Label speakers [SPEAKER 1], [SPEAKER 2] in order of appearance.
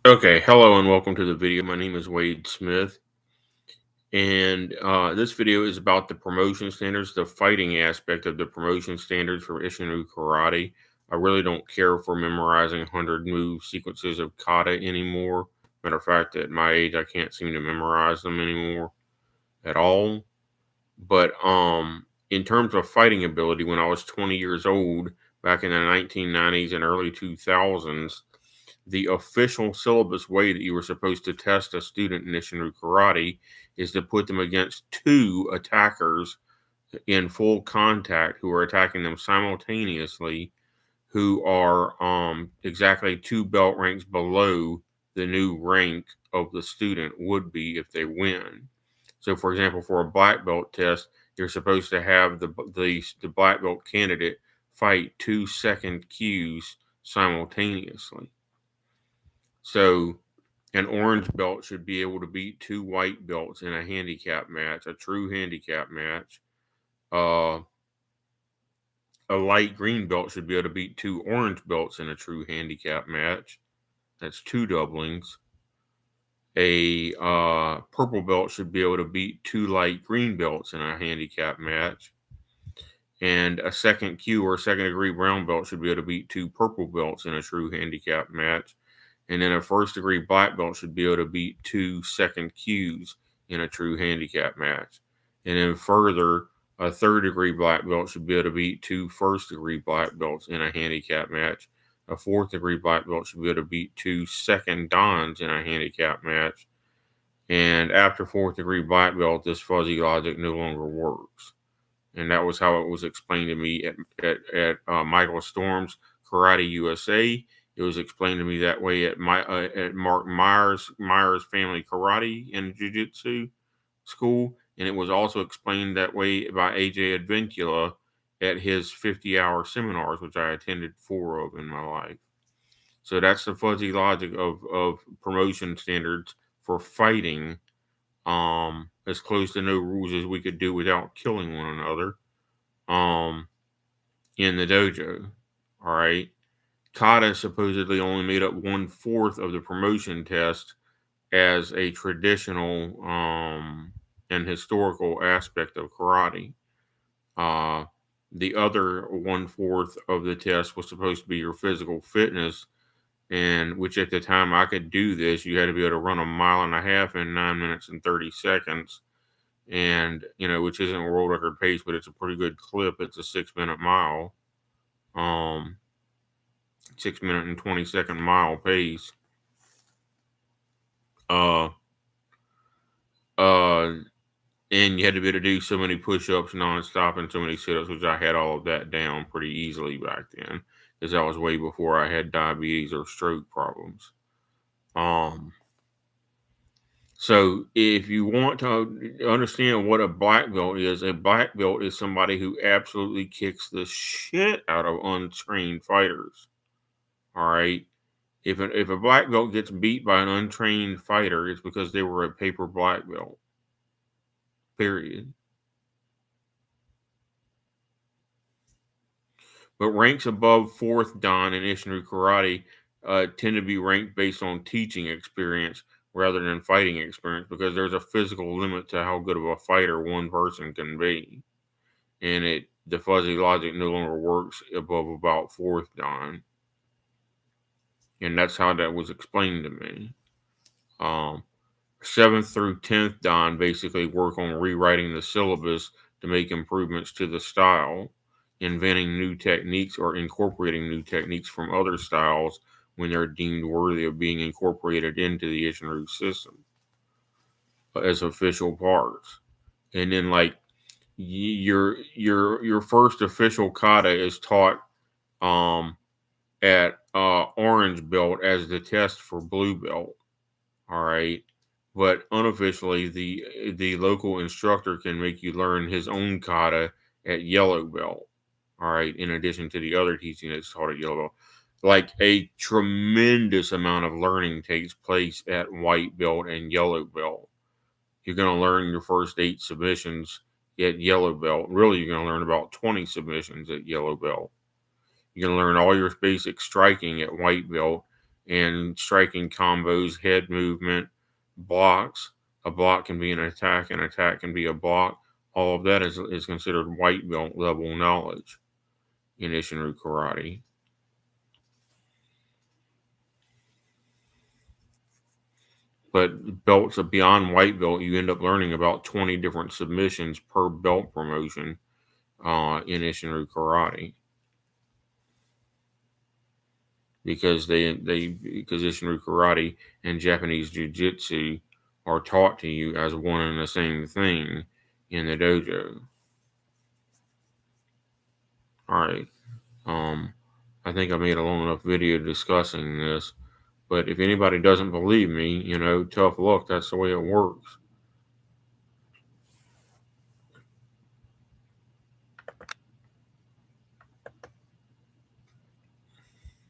[SPEAKER 1] Okay, hello and welcome to the video. My name is Wade Smith, and this video is about the promotion standards, the fighting aspect of the promotion standards for Isshinryu Karate. I really don't care for memorizing 100 move sequences of kata anymore. Matter of fact, at my age, I can't seem to memorize them anymore at all. But in terms of fighting ability, when I was 20 years old, back in the 1990s and early 2000s, the official syllabus way that you were supposed to test a student in Isshinryu Karate is to put them against two attackers in full contact who are attacking them simultaneously, who are exactly two belt ranks below the new rank of the student would be if they win. So, for example, for a black belt test, you're supposed to have the black belt candidate fight 2 second cues simultaneously. So, an orange belt should be able to beat two white belts in a handicap match, a true handicap match. Uh, a light green belt should be able to beat two orange belts in a true handicap match. That's two doublings. A purple belt should be able to beat two light green belts in a handicap match. And a second Q or second degree brown belt should be able to beat two purple belts in a true handicap match. And then a first degree black belt should be able to beat two second Qs in a true handicap match. And then further, a third degree black belt should be able to beat two first degree black belts in a handicap match. A fourth degree black belt should be able to beat two second dans in a handicap match. And after fourth degree black belt, this fuzzy logic no longer works. And that was how it was explained to me at Michael Storm's Karate USA. It was explained to me that way at Mark Myers Family Karate and Jiu Jitsu School, and it was also explained that way by AJ Advincula at his 50-hour seminars, which I attended 4 of in my life. So that's the fuzzy logic of promotion standards for fighting, as close to no rules as we could do without killing one another, in the dojo. All right. Kata supposedly only made up 1/4 of the promotion test as a traditional and historical aspect of karate. The other 1/4 of the test was supposed to be your physical fitness, and which at the time I could do this, you had to be able to run a mile and a half in 9 minutes and 30 seconds. And, which isn't world record pace, but it's a pretty good clip. It's a 6 minute mile, 6 minute and 20 second mile pace. Uh, and you had to be able to do so many push-ups nonstop and so many sit-ups, which I had all of that down pretty easily back then, because that was way before I had diabetes or stroke problems. So if you want to understand what a black belt is somebody who absolutely kicks the shit out of untrained fighters. All right. If a black belt gets beat by an untrained fighter, it's because they were a paper black belt. Period. But ranks above fourth dan in Isshinryu Karate tend to be ranked based on teaching experience rather than fighting experience, because there's a physical limit to how good of a fighter one person can be. And the fuzzy logic no longer works above about fourth dan. And that's how that was explained to me. 7th through 10th dan basically work on rewriting the syllabus to make improvements to the style, inventing new techniques or incorporating new techniques from other styles when they're deemed worthy of being incorporated into the Isshinryu system as official parts. And then, like, your first official kata is taught at orange belt as the test for blue belt. All right. But unofficially, the local instructor can make you learn his own kata at yellow belt. All right, in addition to the other teaching that's taught at yellow belt. Like, a tremendous amount of learning takes place at white belt and yellow belt. You're going to learn your first 8 submissions at yellow belt. Really, you're going to learn about 20 submissions at yellow belt. You're going to learn all your basic striking at white belt, and striking combos, head movement, blocks. A block can be an attack can be a block. All of that is considered white belt level knowledge in Isshinryu Karate. But belts beyond white belt, you end up learning about 20 different submissions per belt promotion in Isshinryu Karate. Because because Isshinryu Karate and Japanese Jiu-Jitsu are taught to you as one and the same thing in the dojo. All right. I think I made a long enough video discussing this, but if anybody doesn't believe me, tough luck. That's the way it works.